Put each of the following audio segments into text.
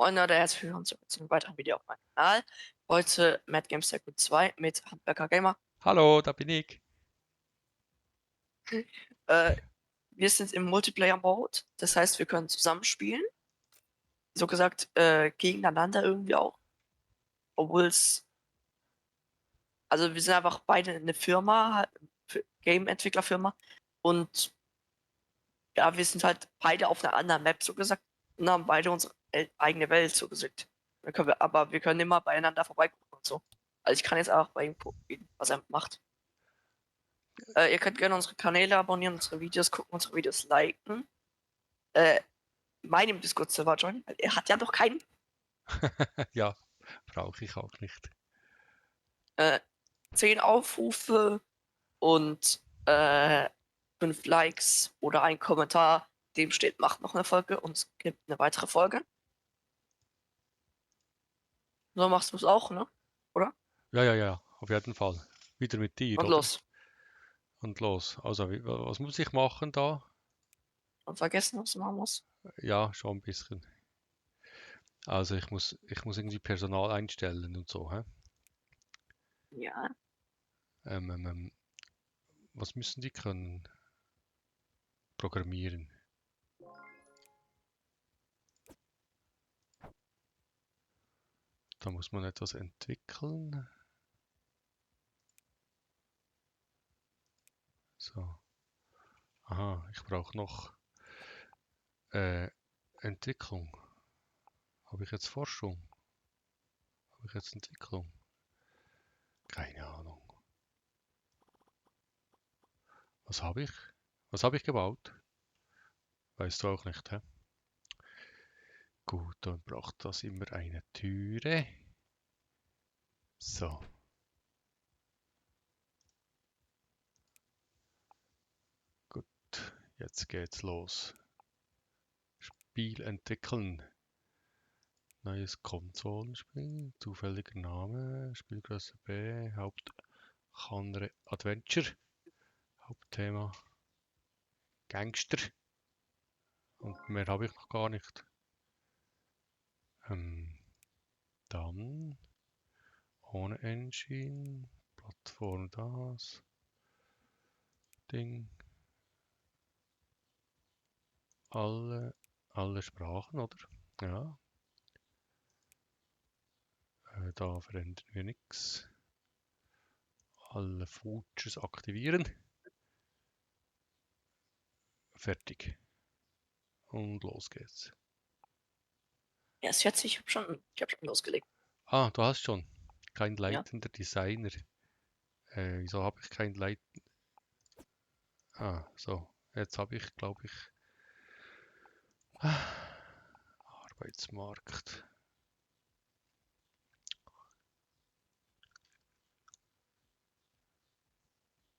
Moin Leute, herzlich willkommen zu einem weiteren Video auf meinem Kanal. Heute Mad Games Tycoon 2 mit Handwerker Gamer. Hallo, da bin ich. Äh, Wir sind im Multiplayer-Mode, das heißt, wir können zusammenspielen. So gesagt, gegeneinander irgendwie auch. Obwohl es, also wir sind einfach beide eine Firma, halt, Game-Entwickler-Firma. Und ja, wir sind halt beide auf einer anderen Map, so gesagt. Und haben beide unsere eigene Welt, so gesagt. Aber wir können immer beieinander vorbeigucken und so. Also ich kann jetzt auch bei ihm gucken, was er macht. Ihr könnt gerne unsere Kanäle abonnieren, unsere Videos gucken, unsere Videos liken. Äh, Meinem Discord-Server joinen, weil er hat ja noch keinen. Ja, brauche ich auch nicht. 10 Aufrufe und 5 Likes oder ein Kommentar, dem steht, macht noch eine Folge und es gibt eine weitere Folge. So machst du es auch, ne? Oder? Ja, ja, ja, auf jeden Fall. Wieder mit dir, Und oder? los. Und los. Also, was muss ich machen da? Und vergessen, was du machen musst. Ja, schon ein bisschen. Also, ich muss irgendwie Personal einstellen und so, hä? Ja. Ähm, ähm, ähm, was müssen die können? Programmieren. Da muss man etwas entwickeln. So. Aha, ich brauche noch äh, Entwicklung. Habe ich jetzt Forschung? Habe ich jetzt Entwicklung? Keine Ahnung. Was habe ich? Was habe ich gebaut? Weißt du auch nicht, hä? Gut, dann braucht das immer eine Türe. So, gut, jetzt geht's los. Spiel entwickeln. Neues Konsolenspiel, zufälliger Name, Spielgröße B, Hauptgenre Adventure, Hauptthema Gangster und mehr habe ich noch gar nicht. Ähm, dann ohne Engine, Plattform das, Ding, alle Sprachen, oder? Ja, da verändern wir nichts. Alle Features aktivieren. Fertig. Und los geht's. Ja, ist jetzt, ich hab schon losgelegt. Ah, du hast schon. Kein Ja. leitender Designer. Wieso habe ich kein Leit... Ah, so. Jetzt habe ich, glaube ich... Arbeitsmarkt.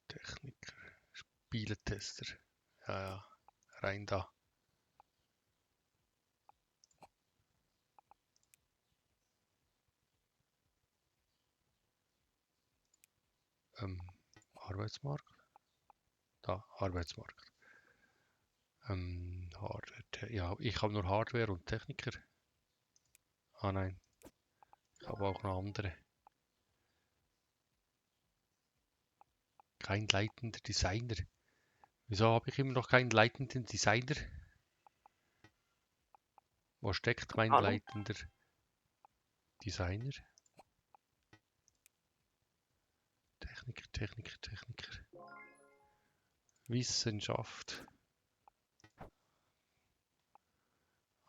Techniker. Spieletester. Ja, ja. Rein da. Ähm, Arbeitsmarkt. Da, Arbeitsmarkt. Hardware. Ja, ich habe nur Hardware und Techniker. Ah nein, ich habe auch noch andere. Kein leitender Designer. Wieso habe ich immer noch keinen leitenden Designer? Wo steckt mein Ahnung. leitender Designer? Techniker. Wissenschaft.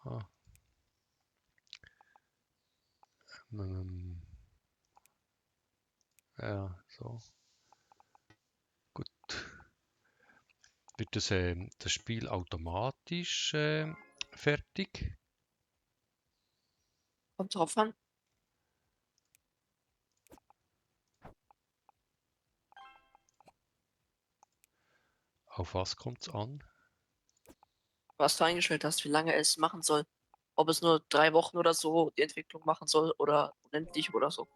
Ah, ähm, ja, so. Gut. Wird das Spiel automatisch fertig? Kommt drauf an. Auf was kommt's an? Was du eingestellt hast, wie lange es machen soll. Ob es nur 3 Wochen oder so die Entwicklung machen soll oder unendlich oder so.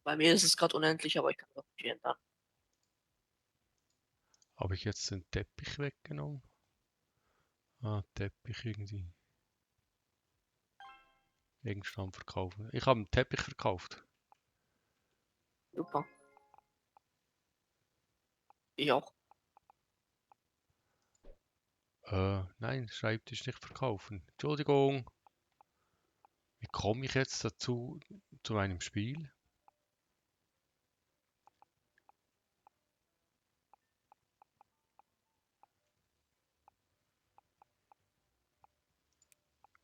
Bei mir ist es gerade unendlich, aber ich kann das nicht ändern. Habe ich jetzt den Teppich weggenommen? Teppich irgendwie. Gegenstand verkaufen. Ich habe einen Teppich verkauft. Super. Ich auch. Nein, Schreibtisch nicht verkaufen. Entschuldigung. Wie komme ich jetzt dazu, zu meinem Spiel?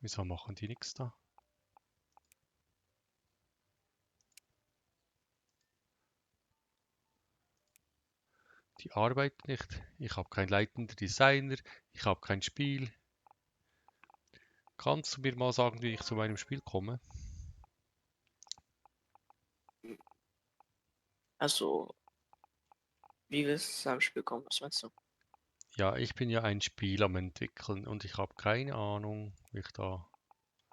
Wieso machen die nichts da? Die arbeitet nicht. Ich habe keinen leitenden Designer. Ich habe kein Spiel. Kannst du mir mal sagen, wie ich zu meinem Spiel komme? Also, wie willst du zu einem Spiel kommen? Was meinst du? Ja, ich bin ja ein Spiel am entwickeln und ich habe keine Ahnung, wie ich da...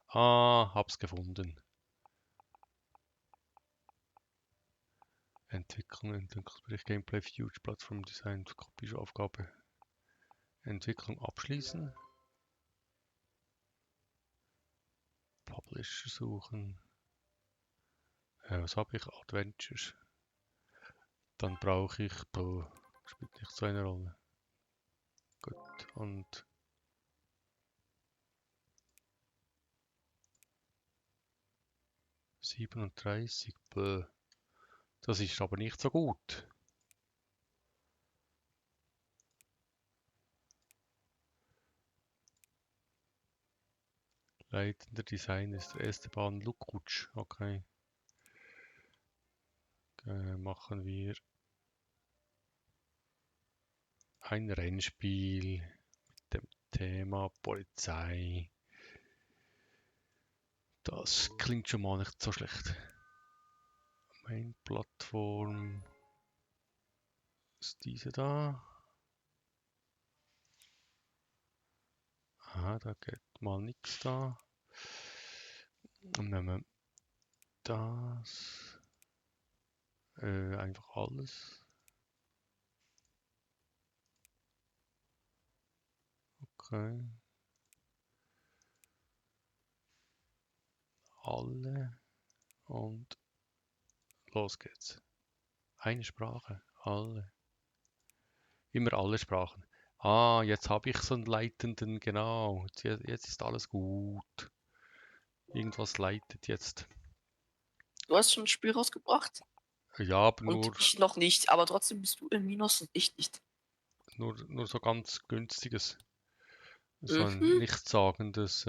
hab's gefunden. Entwicklungsbericht, Gameplay, Future, Plattform, Design, Copy-Aufgabe. Entwicklung abschließen. Publisher suchen. Was habe ich? Adventures. Dann brauche ich... spielt nicht so eine Rolle. Gut, und... 37. Das ist aber nicht so gut. Leitender Designer ist der Esteban Lukuc. Okay. Machen wir ein Rennspiel mit dem Thema Polizei. Das klingt schon mal nicht so schlecht. Main-Plattform ist diese da. Aha, da geht mal nichts da. Und nehmen wir das. Einfach alles. Okay. Alle. Und los geht's. Eine Sprache. Alle. Immer alle Sprachen. Jetzt habe ich so einen leitenden, genau. Jetzt ist alles gut. Irgendwas leitet jetzt. Du hast schon ein Spiel rausgebracht Ja, aber und ich noch nicht, aber trotzdem bist du im Minus und ich nicht. nur so ganz günstiges. So ein Mhm. nichtssagendes,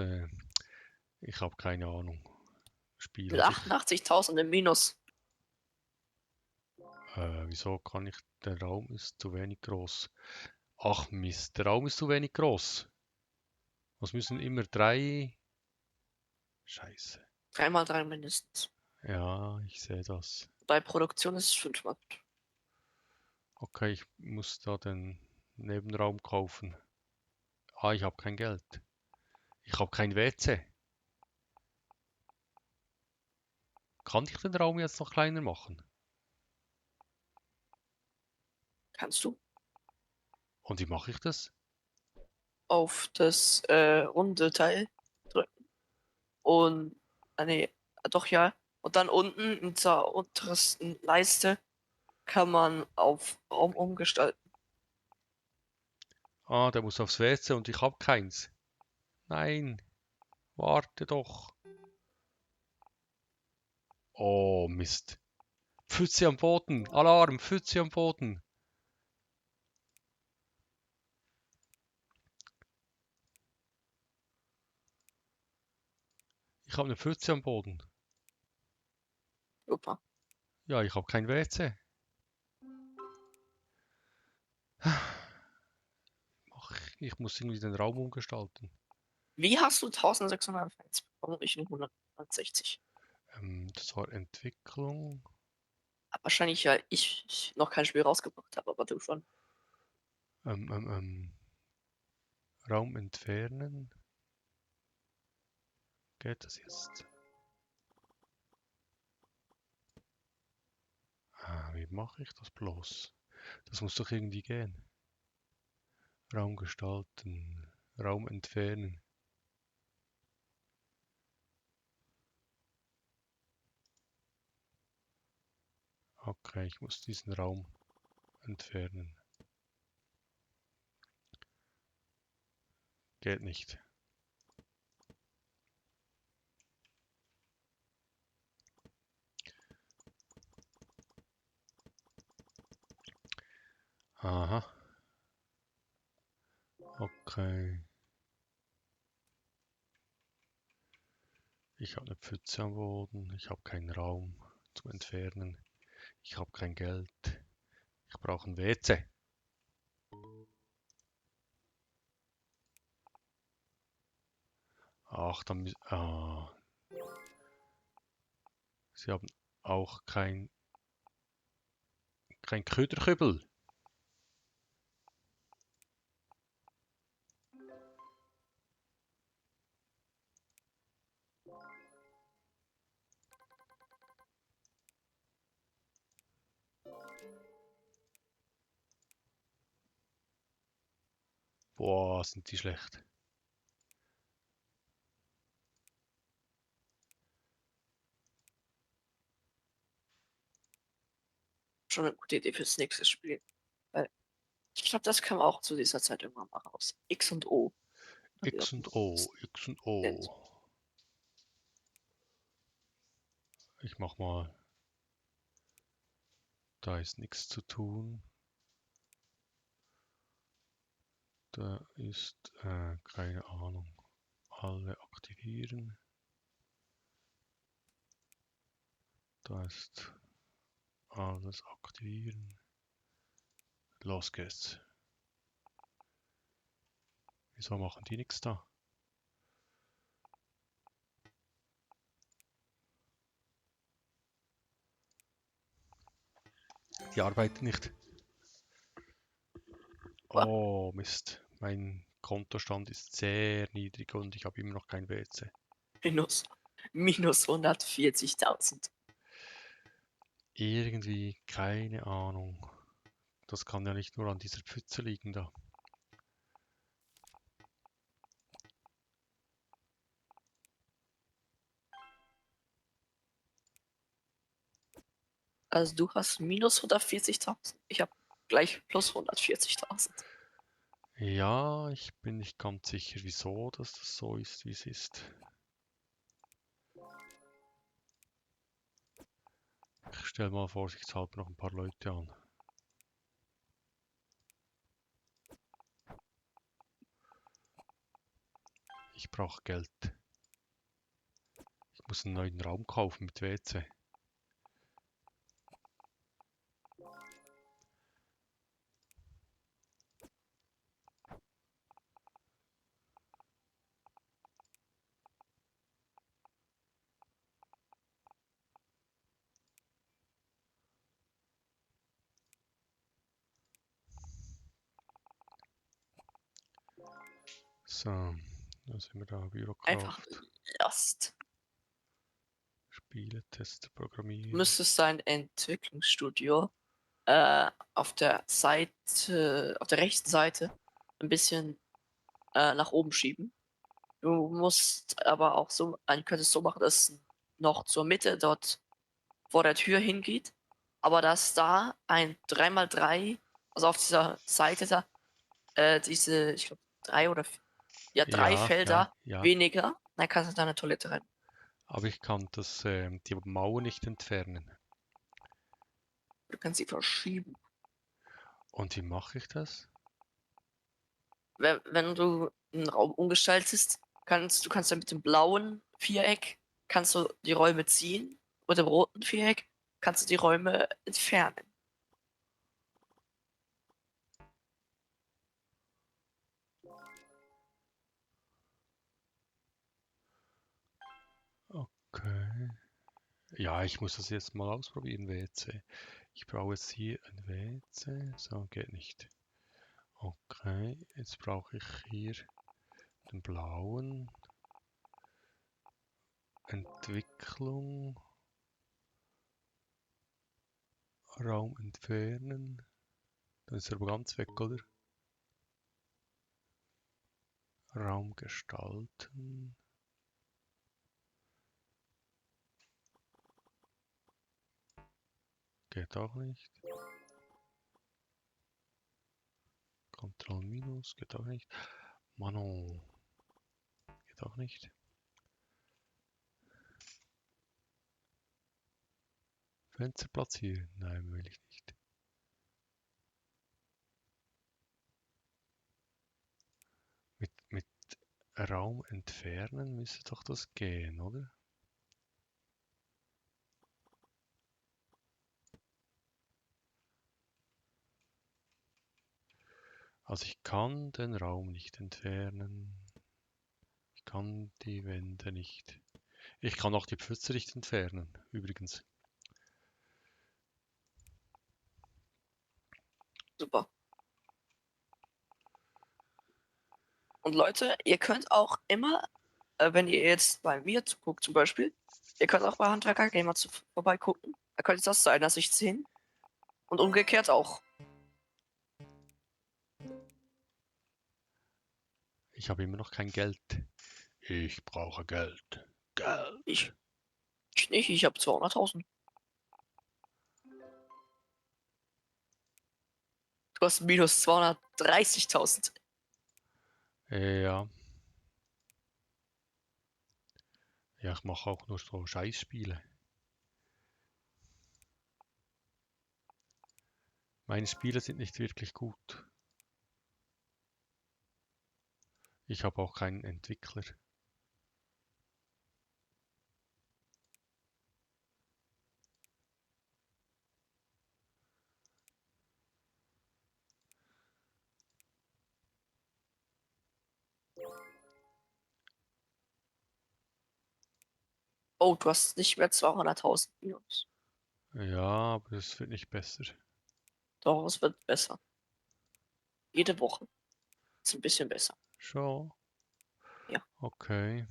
ich habe keine Ahnung, Spiel. Mit Also 88.000 im Minus. wieso kann ich, der Raum ist zu wenig groß. Ach Mist, der Raum ist zu wenig groß. Was müssen immer drei? Scheiße. 3x3 mindestens. Ja, ich sehe das. Bei Produktion ist es 5x. Okay, ich muss da den Nebenraum kaufen. Ich habe kein Geld. Ich habe kein WC. Kann ich den Raum jetzt noch kleiner machen? Kannst du Und wie mache ich das? auf das runde Teil drücken und, nee, doch ja. Und dann unten in der untersten Leiste kann man auf Raum umgestalten. Der muss aufs WC und ich habe keins. Nein, warte doch. Oh Mist. Pfütze am Boden. Alarm, Pfütze am Boden. Ich habe eine Pfütze am Boden. Super. Ja, ich habe kein WC. Ich muss irgendwie den Raum umgestalten. Wie hast du 1600 Fans bekommen? Ich nur 160. Das war Entwicklung. Wahrscheinlich, ja, ich noch kein Spiel rausgebracht habe, aber du schon. Ähm, ähm, ähm, Raum entfernen. Geht das jetzt? Wie mache ich das bloß? Das muss doch irgendwie gehen. Raum gestalten. Raum entfernen. Okay, ich muss diesen Raum entfernen. Geht nicht. Aha. Okay. Ich habe eine Pfütze am Boden. Ich habe keinen Raum zum Entfernen. Ich habe kein Geld. Ich brauche ein WC. Ach, dann müssen... Ah. Sie haben auch kein Köderkübel. Boah, sind die schlecht. Schon eine gute Idee fürs nächste Spiel. Weil ich glaube, das kam auch zu dieser Zeit irgendwann mal raus. X und O. Oder wie auch X und immer O, es X und nennt. O. Ich mach mal. Da ist nichts zu tun. Da ist, keine Ahnung. Alle aktivieren. Da ist alles aktivieren. Los geht's. Wieso machen die nichts da? Die arbeiten nicht. Aber Oh Mist. Mein Kontostand ist sehr niedrig und ich habe immer noch kein WC. minus, minus 140.000. Irgendwie, keine Ahnung. Das kann ja nicht nur an dieser Pfütze liegen da. Also du hast minus 140.000. Ich habe gleich plus 140.000. Ja, ich bin nicht ganz sicher, wieso dass das so ist, wie es ist. Ich stelle mal vorsichtshalber noch ein paar Leute an. Ich brauche Geld. Ich muss einen neuen Raum kaufen mit WC. So, da sind wir da. Einfach Bürokraft, Last. Spieletest, Du Programmieren. müsstest dein Entwicklungsstudio auf der Seite, auf der rechten Seite ein bisschen nach oben schieben. Du musst aber auch so, du könntest so machen, dass es noch zur Mitte dort vor der Tür hingeht, aber dass da ein 3x3, also auf dieser Seite da, diese, ich glaube, drei Ja, ja, Felder ja. weniger, dann kannst du da eine Toilette rein. Aber ich kann das, die Mauer nicht entfernen. Du kannst sie verschieben. Und wie mache ich das? Wenn du einen Raum umgestaltest, du kannst dann mit dem blauen Viereck kannst du die Räume ziehen und dem roten Viereck kannst du die Räume entfernen. Okay. Ja, ich muss das jetzt mal ausprobieren, WC. Ich brauche jetzt hier ein WC. So, geht nicht. Okay, jetzt brauche ich hier den blauen. Entwicklung. Raum entfernen. Dann ist er aber ganz weg, oder? Raum gestalten. Geht auch nicht. Ctrl minus, geht auch nicht. Mano. Geht auch nicht. Fenster platzieren. Nein, will ich nicht. Mit Raum entfernen müsste doch das gehen, oder? Also ich kann den Raum nicht entfernen. Ich kann die Wände nicht. Ich kann auch die Pfütze nicht entfernen, übrigens. Super. Und Leute, ihr könnt auch immer, wenn ihr jetzt bei mir zuguckt zum Beispiel, ihr könnt auch bei Handwerker Gamer vorbeigucken. Da könnte das zu einer Sicht sehen. Und umgekehrt auch. Ich habe immer noch kein Geld. Ich brauche Geld. Geld. Ich nicht, ich habe 200.000. Du hast minus 230.000. Ja. Ja, ich mache auch nur so Scheißspiele. Meine Spiele sind nicht wirklich gut. Ich habe auch keinen Entwickler. Oh, du hast nicht mehr 200.000 minus. Ja, aber es wird nicht besser. Doch, es wird besser. Jede Woche ist ein bisschen besser. Schon. Ja. Okay.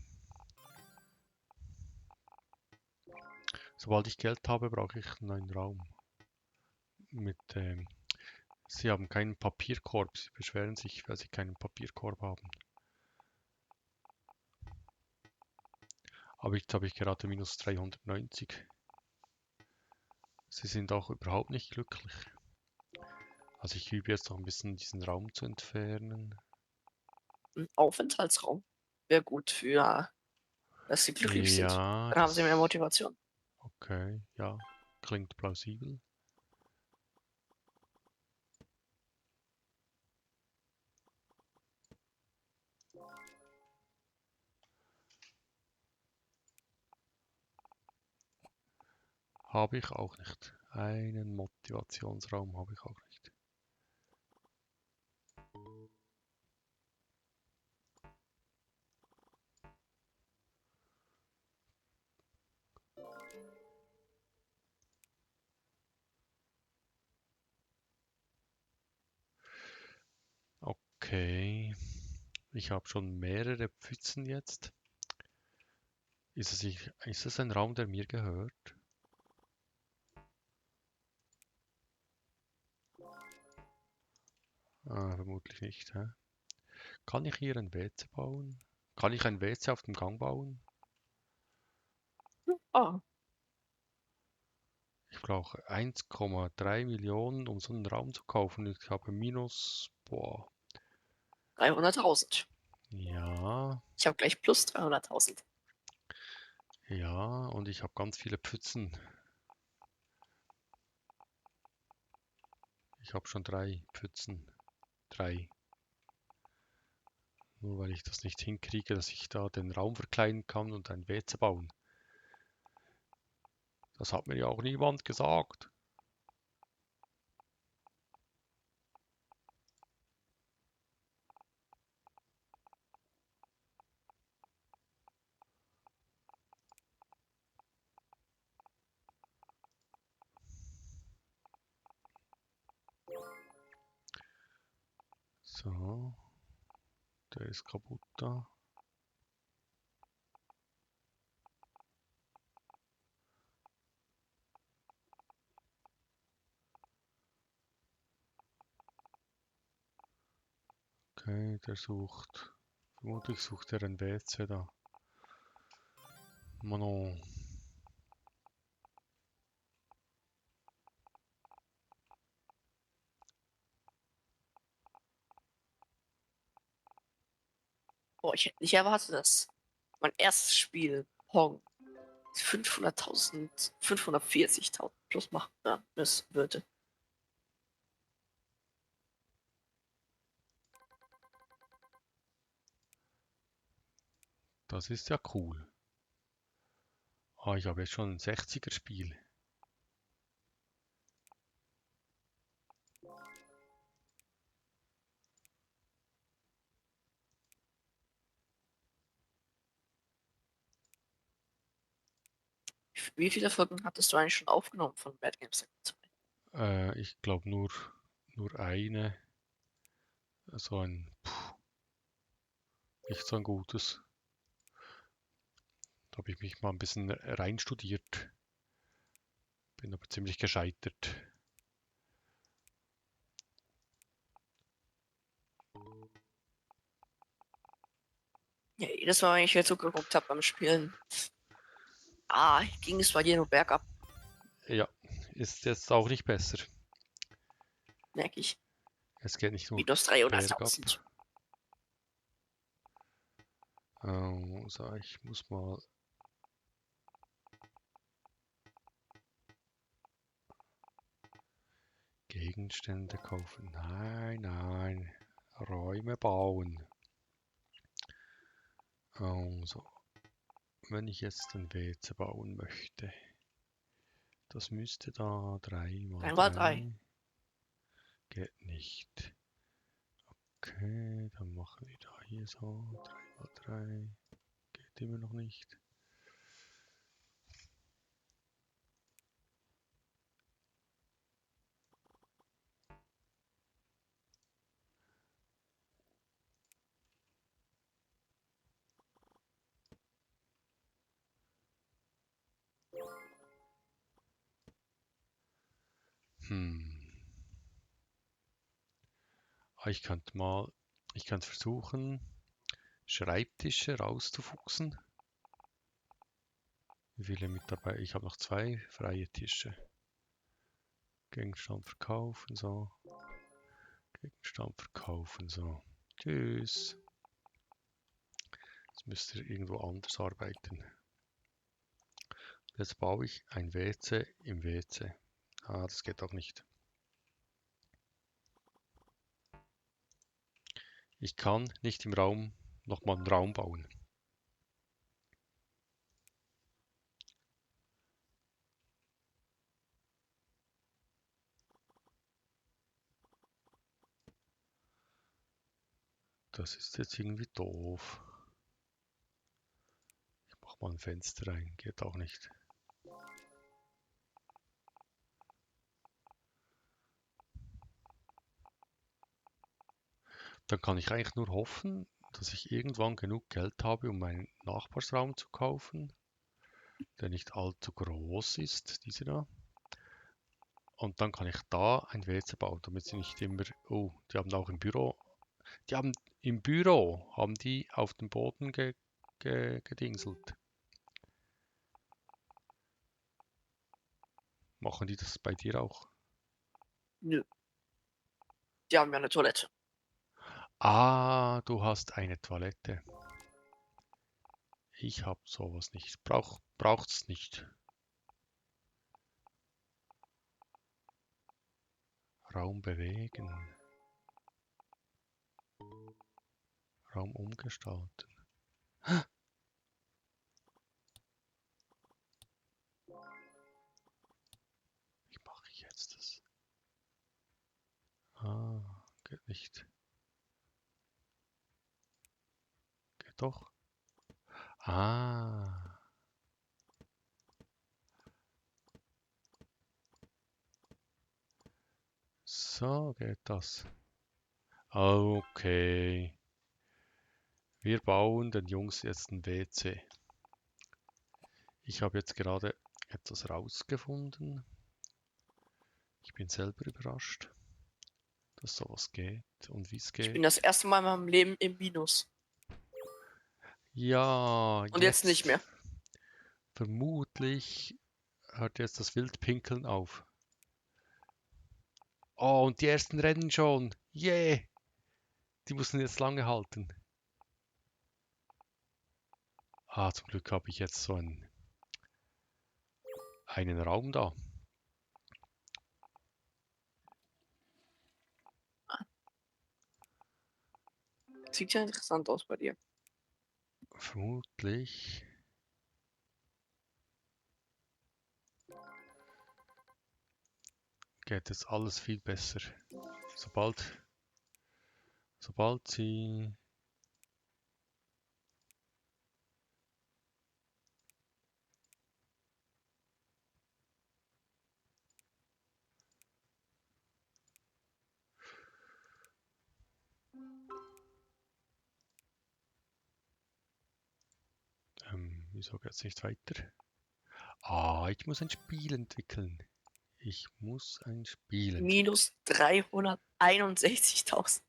Sobald ich Geld habe, brauche ich einen neuen Raum. Sie haben keinen Papierkorb. Sie beschweren sich, weil sie keinen Papierkorb haben. Aber jetzt habe ich gerade minus 390. Sie sind auch überhaupt nicht glücklich. Also ich übe jetzt noch ein bisschen diesen Raum zu entfernen. Ein Aufenthaltsraum wäre gut für, dass sie glücklich sind. Ja, Dann haben sie mehr Motivation. okay, ja, klingt plausibel. Habe ich auch nicht. Einen Motivationsraum habe ich auch nicht. Okay, ich habe schon mehrere Pfützen jetzt. Ist es ein Raum, der mir gehört? Vermutlich nicht. Hä? Kann ich hier ein WC bauen? Kann ich ein WC auf dem Gang bauen? Ah, Ich brauche 1,3 Millionen, um so einen Raum zu kaufen. Ich habe minus, boah, 300.000. ja, Ich habe gleich plus 300.000. ja, und ich habe ganz viele Pfützen. Ich habe schon 3 Pfützen. 3. Nur weil ich das nicht hinkriege, dass ich da den Raum verkleinern kann und ein WC bauen. Das hat mir ja auch niemand gesagt. So, der ist kaputt da. Okay, der sucht Vermutlich sucht er ein WC da. Mano. Boah, ich hätte nicht erwartet, dass mein erstes Spiel, Pong, 500.000, 540.000 plus machen würde. Das ist ja cool. Ah, ich habe jetzt schon ein 60er-Spiel. Wie viele Folgen hattest du eigentlich schon aufgenommen von Bad Games Second 2? Ich glaube nur eine. So ein, nicht so ein gutes. Da habe ich mich mal ein bisschen reinstudiert. Bin aber ziemlich gescheitert. Ja, jedes Mal, wenn ich hier zugeguckt habe beim Spielen, ging es bei dir nur bergab, Ja, ist jetzt auch nicht besser. merke ich. Es geht nicht nur Minus bergab. 300.000. So, ich muss mal. Gegenstände kaufen. Nein, nein. Räume bauen. Also, wenn ich jetzt ein WC bauen möchte, das müsste da 3 mal 3x3. 3. Geht nicht. Okay, dann machen wir da hier so 3 mal 3. Geht immer noch nicht. Ich könnte versuchen, Schreibtische rauszufuchsen. Wie viele mit dabei? Ich habe noch 2 freie Tische. Gegenstand verkaufen, so. Gegenstand verkaufen, so. Tschüss. Jetzt müsst ihr irgendwo anders arbeiten. Jetzt baue ich ein WC im WC. Das geht auch nicht. Ich kann nicht im Raum nochmal einen Raum bauen. Das ist jetzt irgendwie doof. Ich mache mal ein Fenster rein. Geht auch nicht. Dann kann ich eigentlich nur hoffen, dass ich irgendwann genug Geld habe, um meinen Nachbarsraum zu kaufen, der nicht allzu groß ist, diese da. Und dann kann ich da ein WC bauen, damit sie nicht immer... Oh, die haben auch im Büro... haben die auf dem Boden gedingselt. Machen die das bei dir auch? Nö. Die haben ja eine Toilette. Ah, du hast eine Toilette. Ich habe sowas nicht. Braucht's nicht. Raum bewegen. Raum umgestalten. Wie mache ich jetzt das? Geht nicht. Geht doch. So geht das. Okay. Wir bauen den Jungs jetzt ein WC. Ich habe jetzt gerade etwas rausgefunden. Ich bin selber überrascht, dass sowas geht und wie es Ich bin geht. das erste Mal in meinem Leben im Minus. Ja, Und jetzt nicht mehr. Vermutlich hört jetzt das Wildpinkeln auf. Oh, und die ersten Rennen schon. Yeah! Die müssen jetzt lange halten. Ah, zum Glück habe ich jetzt so einen Raum da. Sieht ja interessant aus bei dir. Vermutlich. Geht jetzt alles viel besser. Sobald sie... wieso geht es nicht weiter? Ah, ich muss ein Spiel entwickeln. Ich muss ein Spiel entwickeln. Minus 361.000.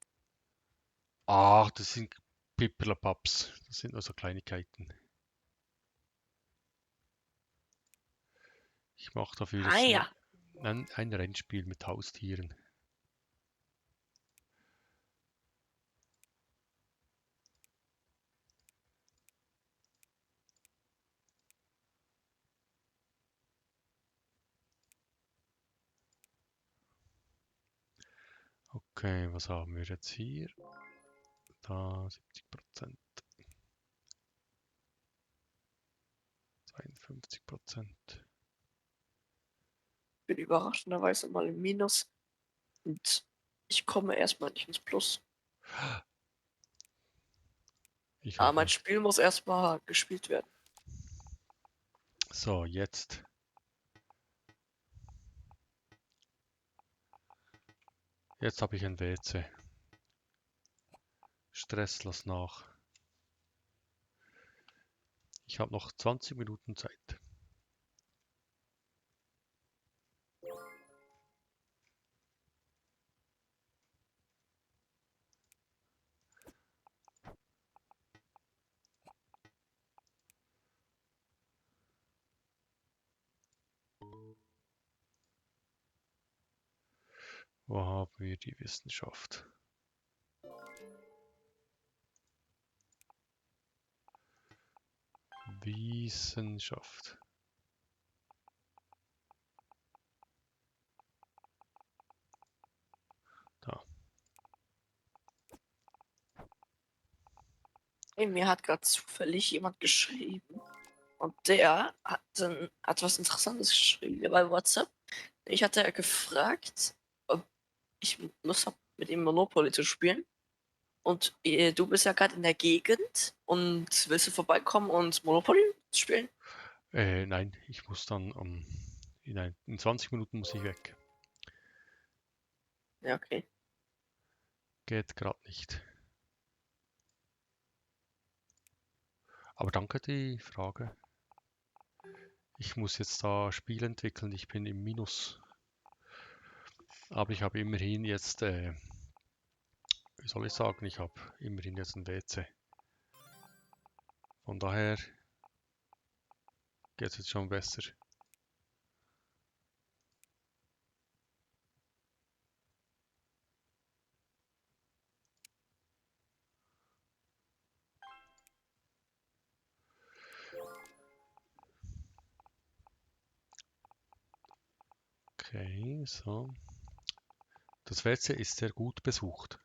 Ach, das sind Pipperlapaps. Das sind nur so Kleinigkeiten. Ich mache dafür Ah jetzt ja. ein Rennspiel mit Haustieren. Okay, was haben wir jetzt hier? Da 70%, 52%. Bin überraschenderweise mal im Minus. Und ich komme erstmal nicht ins Plus. Ich Aber auch mein nicht. Spiel muss erstmal gespielt werden. So, jetzt. Jetzt habe ich ein WC. Stress, lass nach. Ich habe noch 20 Minuten Zeit. Wo haben wir die Wissenschaft? Wissenschaft. Da. Hey, mir hat gerade zufällig jemand geschrieben. Und der hat was Interessantes geschrieben bei WhatsApp. Ich hatte gefragt, ob ich Lust habe, mit ihm Monopoly zu spielen. Und du bist ja gerade in der Gegend und willst du vorbeikommen und Monopoly spielen? Nein, ich muss dann in 20 Minuten muss ich weg. Ja, okay. Geht gerade nicht. Aber danke die Frage. Ich muss jetzt da Spiel entwickeln. Ich bin im Minus. Aber ich habe immerhin jetzt, wie soll ich sagen, ich habe immerhin jetzt ein WC. Von daher geht es jetzt schon besser. Okay, so. Das WC ist sehr gut besucht.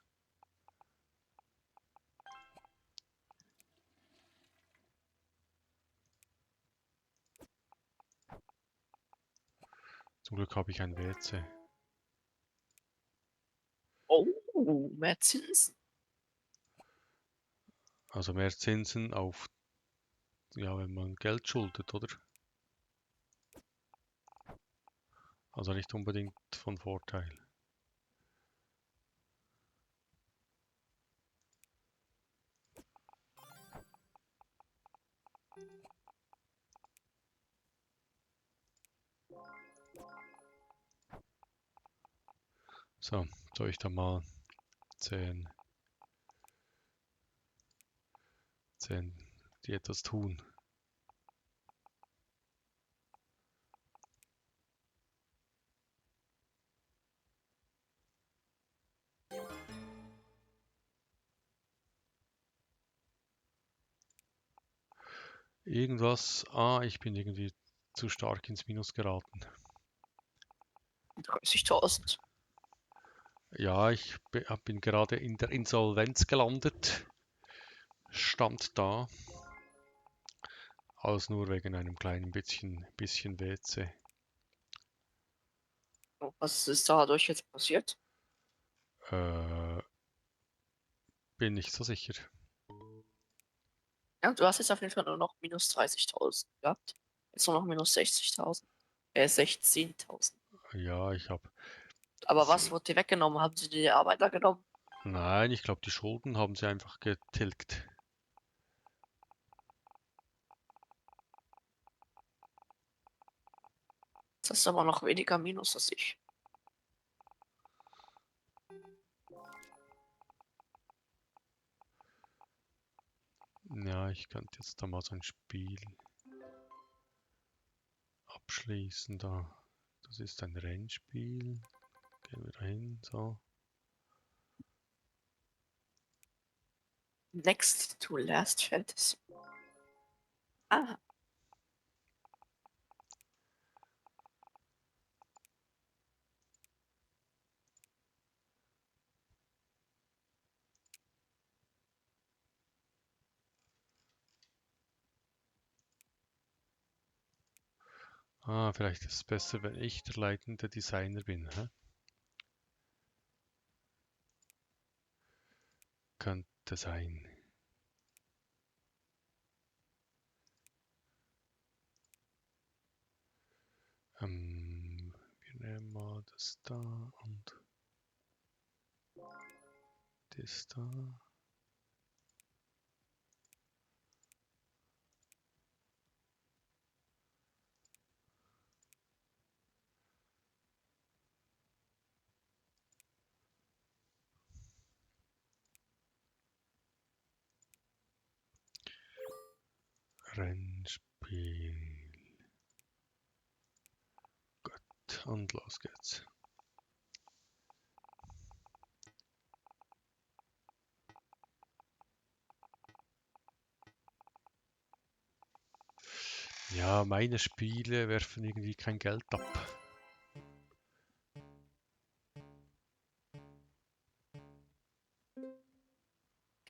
Zum Glück habe ich ein WC. Oh, mehr Zinsen. Also mehr Zinsen auf, ja, wenn man Geld schuldet, oder? Also nicht unbedingt von Vorteil. So, soll ich da mal 10 die etwas tun. Irgendwas. Ah, ich bin irgendwie zu stark ins Minus geraten. 30.000. Ja, ich bin gerade in der Insolvenz gelandet. Stand da. Alles nur wegen einem kleinen bisschen WC. Oh, was ist dadurch jetzt passiert? Bin nicht so sicher. Ja, du hast jetzt auf jeden Fall nur noch minus 30.000 gehabt. Jetzt nur noch minus 60.000. 16.000. Ja, ich habe. Aber was wurde dir weggenommen? Haben sie dir die Arbeiter genommen? Nein, ich glaube, die Schulden haben sie einfach getilgt. Das ist aber noch weniger Minus als ich. Ja, ich könnte jetzt da mal so ein Spiel abschließen da. Das ist ein Rennspiel. Gehen wir da hin, so. Next to Last Fantasy. Ah, Ah, vielleicht ist es besser, wenn ich der leitende Designer bin, hä? Könnte sein. Wir nehmen mal das da und das da. Rennspiel. Gut, und los geht's. Ja, meine Spiele werfen irgendwie kein Geld ab.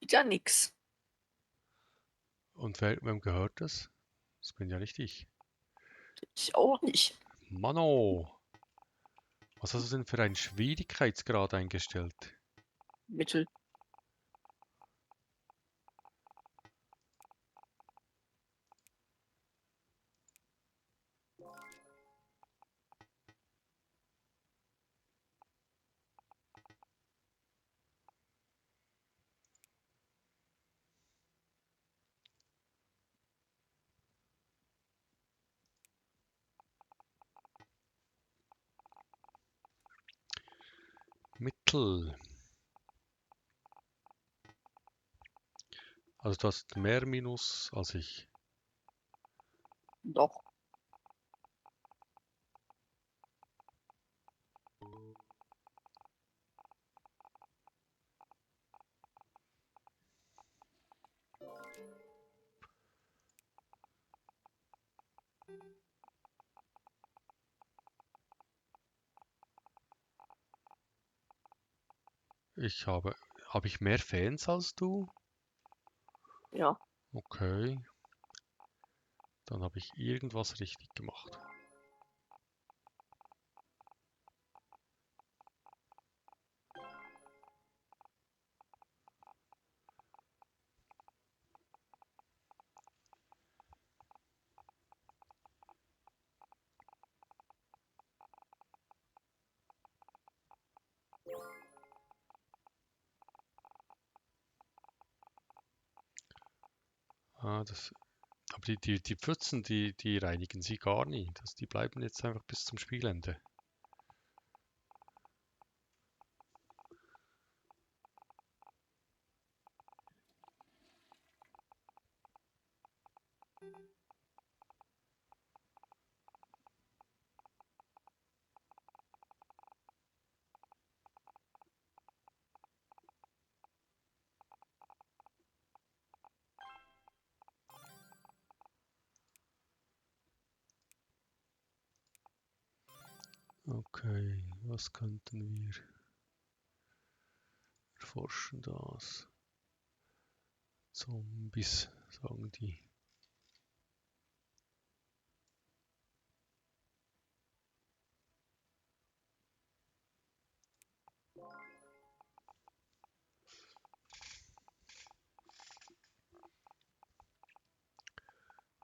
wieder nix. Und wem gehört das? Das bin ja nicht ich. Ich auch nicht. Mano! Was hast du denn für einen Schwierigkeitsgrad eingestellt? Mittel. Mittel. Also du hast mehr Minus als ich. Doch. Habe ich mehr Fans als du? Ja. Okay, dann habe ich irgendwas richtig gemacht. Ah, aber die Pfützen, die reinigen sie gar nie. Die bleiben jetzt einfach bis zum Spielende. Okay, was könnten wir erforschen? Das Zombies, sagen die.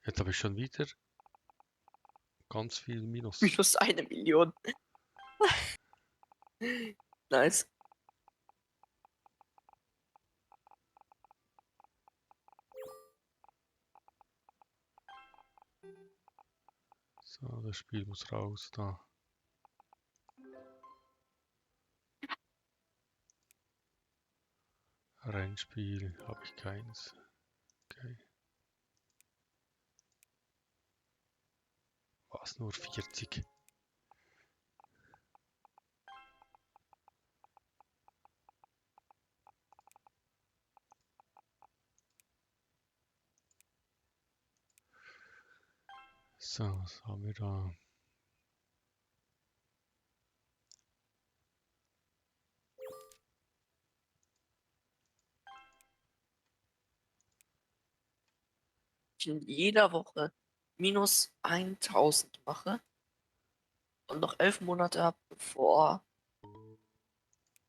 Jetzt habe ich schon wieder ganz viel Minus. Minus 1 Million. Nice. So, das Spiel muss raus da. Rennspiel habe ich keins. Okay. Was, nur 40? So, was haben wir da? Ich in jeder Woche minus 1000 mache und noch 11 Monate habe, bevor,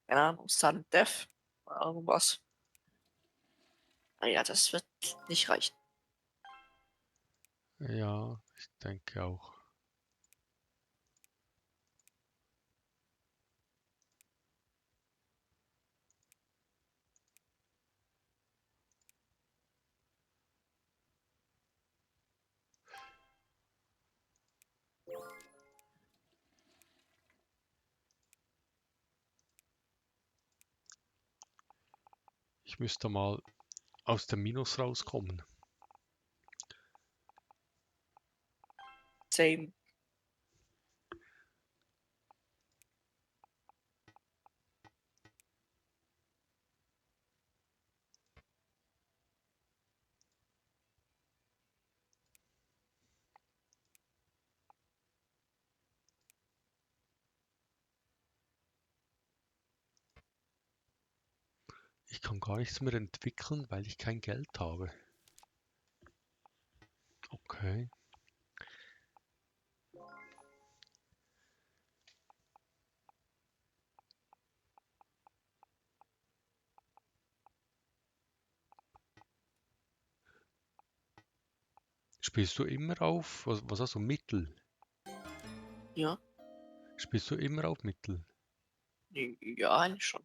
keine Ahnung, Sudden Death oder irgendwas. Naja, das wird nicht reichen. Ja, ich denke auch. Ich müsste mal aus dem Minus rauskommen. Same. Ich kann gar nichts mehr entwickeln, weil ich kein Geld habe. Okay. Spielst du immer auf, was hast du, Mittel? Ja. Spielst du immer auf Mittel? Ja, eigentlich schon.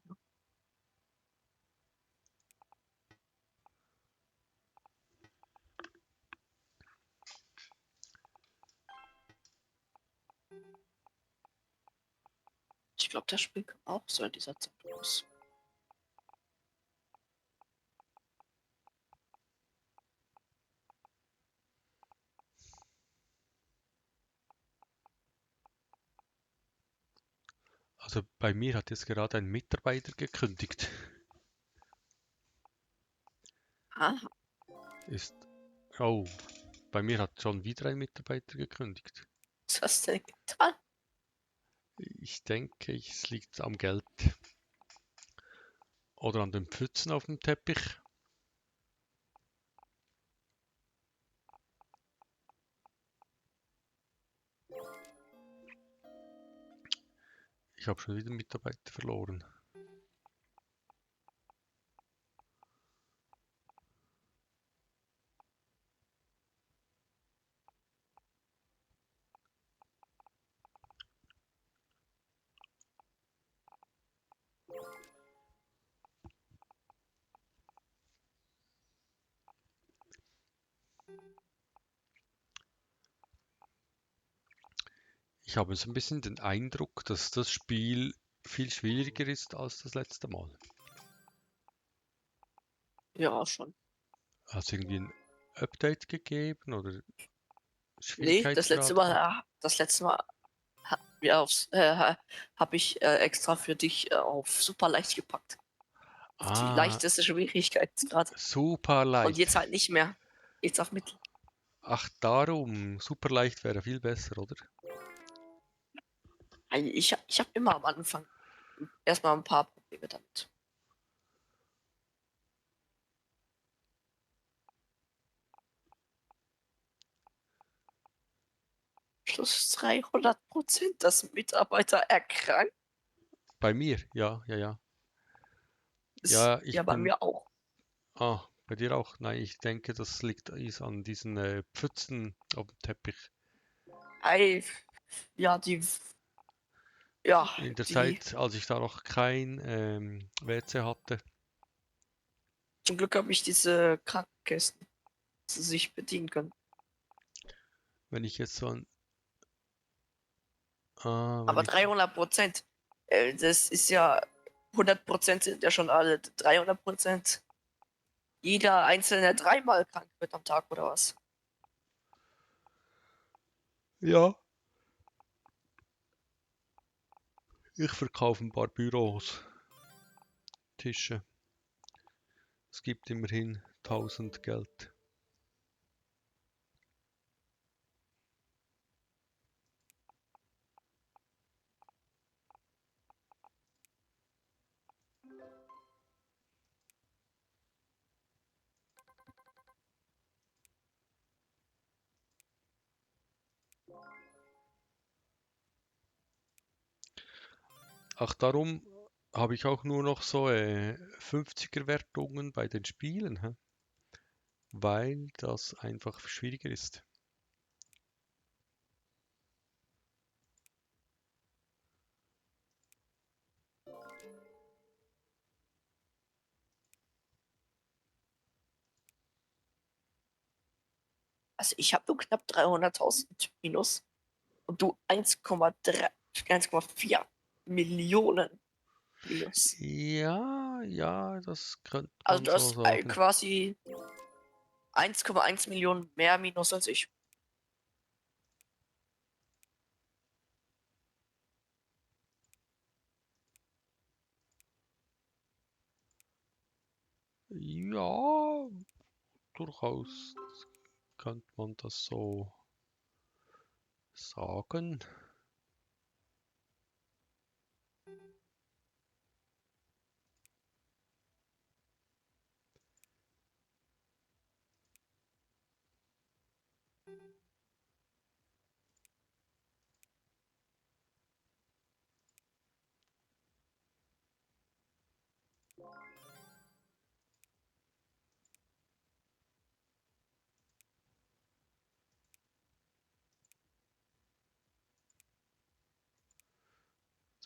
Ich glaube, das Spiel kam auch so in dieser Zeit raus. Also bei mir hat jetzt gerade ein Mitarbeiter gekündigt. Aha, Ist, oh, bei mir hat schon wieder ein Mitarbeiter gekündigt. was hast du denn getan? Ich denke, es liegt am Geld. Oder an den Pfützen auf dem Teppich. Ich habe schon wieder Mitarbeiter verloren. Ich habe so ein bisschen den Eindruck, dass das Spiel viel schwieriger ist als das letzte Mal. Ja, schon. Also irgendwie Update gegeben oder Nee, Schwierigkeitsgrad gemacht? das letzte Mal habe ich extra für dich auf super leicht gepackt. Auf die Ah, leichteste Schwierigkeitsgrad. super Und leicht. jetzt halt nicht mehr. Jetzt auf Mittel. Ach, darum. Super leicht wäre viel besser, oder? Ich habe immer am Anfang erstmal ein paar Probleme damit. Plus 300%, dass Mitarbeiter erkrankt Bei mir, ja, ja, ja. ist. Ja, Ja, ich bei bin. mir auch. Ah, bei dir auch? Nein, ich denke, das liegt ist an diesen Pfützen auf dem Teppich. Ei, ja, ja, In der die, Zeit, als ich da noch kein WC hatte, zum Glück habe ich diese Krankenkästen, die sie sich bedienen können. wenn ich jetzt so ein. Ah, wenn Aber ich. 300%, das ist ja 100% sind ja schon alle 300%. Jeder Einzelne dreimal krank wird am Tag oder was? Ja, ich verkaufe ein paar Büros, Tische. Es gibt immerhin 1000 Geld. Ach, darum habe ich auch nur noch so 50er Wertungen bei den Spielen, hä? Weil das einfach schwieriger ist. Also ich habe nur knapp 300.000 minus und du 1,4 Millionen minus. Ja, ja, das könnte Also man du so hast sagen. quasi 1,1 Millionen mehr minus als ich. Ja, durchaus könnte man das so sagen.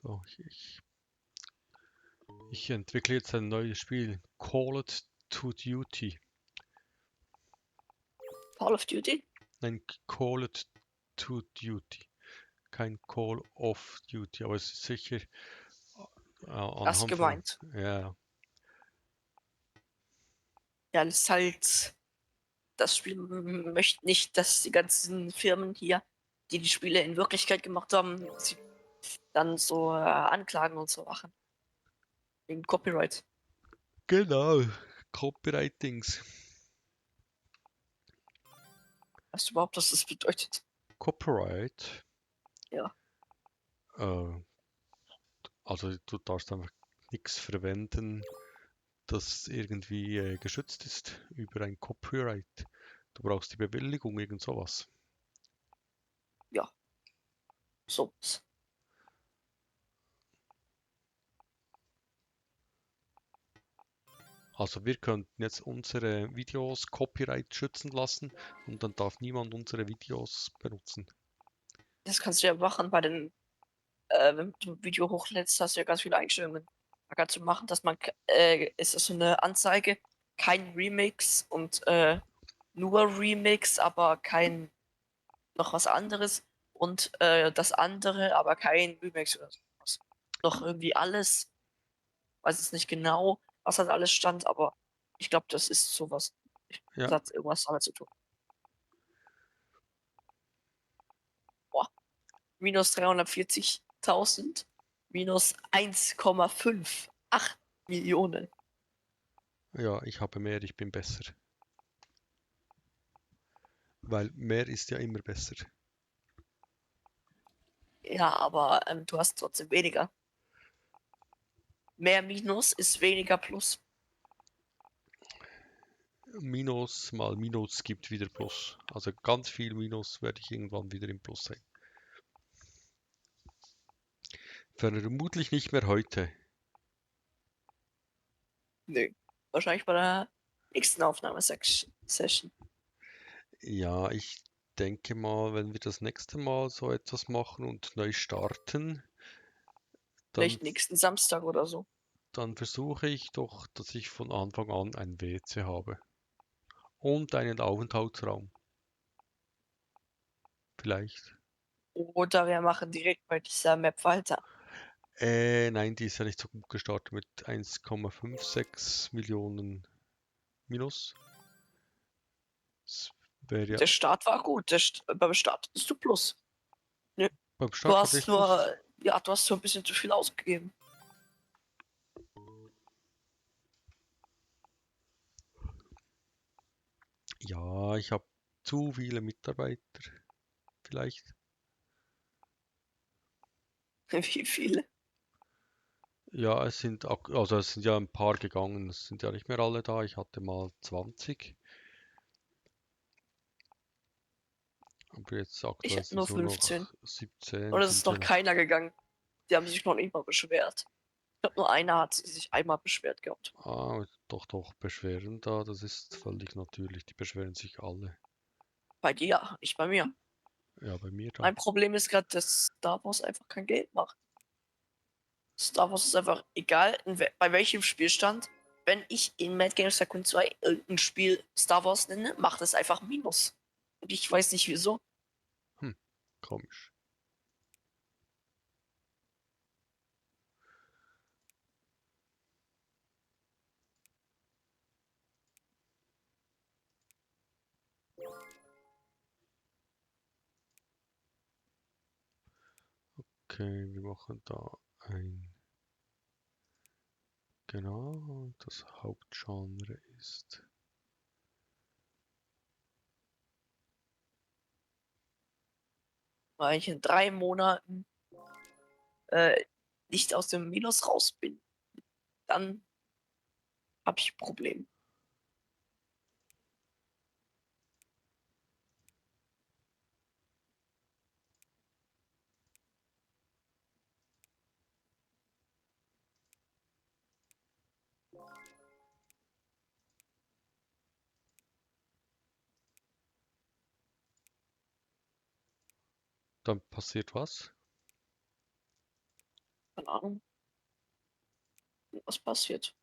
So, ich entwickle jetzt ein neues Spiel. Call it to Duty. Call of Duty? Nein, Call it to Duty. Kein Call of Duty, aber es ist sicher Das anhand von. gemeint. Ja, Ja, das ist halt, das Spiel möchte nicht, dass die ganzen Firmen hier, die die Spiele in Wirklichkeit gemacht haben, sie dann so anklagen und so machen. Wegen Copyright. genau. Copywritings. Weißt du überhaupt, was das bedeutet? Copyright. Ja. Äh, also du darfst einfach nichts verwenden, das irgendwie geschützt ist über ein Copyright. Du brauchst die Bewilligung, irgend sowas. Ja, so. Also wir könnten jetzt unsere Videos Copyright schützen lassen und dann darf niemand unsere Videos benutzen. Das kannst du ja machen bei den, wenn du ein Video hochlädst, hast du ja ganz viele Einstellungen. Da kannst du machen, dass ist das so eine Anzeige, kein Remix und nur Remix, aber kein noch was anderes und das andere, aber kein Remix oder sowas. Noch irgendwie alles, weiß es nicht genau, was halt alles stand, aber ich glaube, das ist sowas. Ja. Das hat irgendwas damit zu tun. Boah. Minus 340.000. Minus 1,58 Millionen. Ja, ich habe mehr, ich bin besser. Weil mehr ist ja immer besser. Ja, aber du hast trotzdem weniger. Mehr Minus ist weniger Plus. Minus mal Minus gibt wieder Plus. Also ganz viel Minus werde ich irgendwann wieder im Plus sein. Vermutlich nicht mehr heute. Nö. Wahrscheinlich bei der nächsten Aufnahmesession. Ja, ich denke mal, wenn wir das nächste Mal so etwas machen und neu starten, dann, Vielleicht nächsten Samstag oder so. dann versuche ich doch, dass ich von Anfang an ein WC habe. Und einen Aufenthaltsraum. Vielleicht. Oder wir machen direkt bei dieser Map weiter. Nein, die ist ja nicht so gut gestartet mit 1,56 Millionen Minus. Das wäre ja Der Start war gut. Beim Start bist du Plus. Nö. beim Du Start hatte hast ich Plus. nur, ja, du hast nur ein bisschen zu viel ausgegeben. Ja, ich habe zu viele Mitarbeiter. Vielleicht. Wie viele? Ja, also es sind ja ein paar gegangen. Es sind ja nicht mehr alle da. Ich hatte mal 20. Aber jetzt Ich aktuell habe sind nur es nur 15. noch 17, Und es ist noch 15. keiner gegangen. Die haben sich noch nicht mal beschwert. Ich glaube, nur einer hat sich einmal beschwert gehabt. Ah, doch, Beschwerden da. Das ist völlig natürlich. Die beschweren sich alle. Bei dir, nicht bei mir. Ja, bei mir da. Mein Problem ist gerade, dass Star Wars einfach kein Geld macht. Star Wars ist einfach egal, bei welchem Spielstand. Wenn ich in Mad Games Tycoon 2 irgendein Spiel Star Wars nenne, macht es einfach Minus. Und ich weiß nicht wieso. Hm, komisch. Okay, wir machen da ein. Genau, das Hauptgenre ist. Weil ich in 3 Monaten äh, nicht aus dem Minus raus bin, dann habe ich ein Problem. Dann passiert was? Keine Ahnung, was passiert.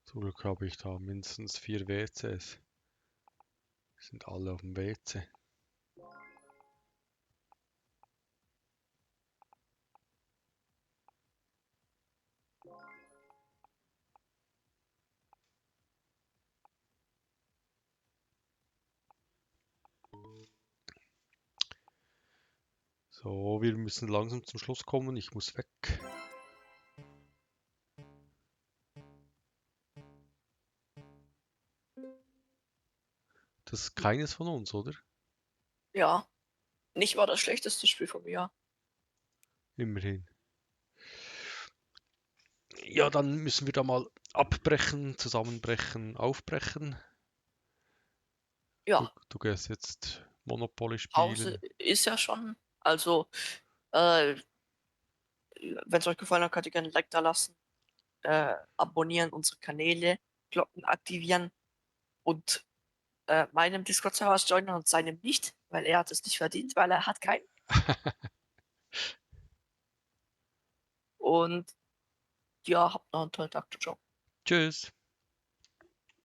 Zum Glück habe ich da mindestens 4 WCs. Sind alle auf dem WC. So, wir müssen langsam zum Schluss kommen. Ich muss weg. Das ist keines von uns, oder? Ja, nicht mal das schlechteste Spiel vom Jahr. Immerhin. Ja, dann müssen wir da mal abbrechen, zusammenbrechen, aufbrechen. Du, Ja, du gehst jetzt Monopoly Pause spielen. ist ja schon, also Wenn es euch gefallen hat, könnt ihr gerne ein Like da lassen, abonnieren unsere Kanäle, Glocken aktivieren und meinem Discord-Server joinen und seinem nicht, weil er hat es nicht verdient, weil er hat keinen. Und ja, habt noch einen tollen Tag. Ciao, ciao. Tschüss.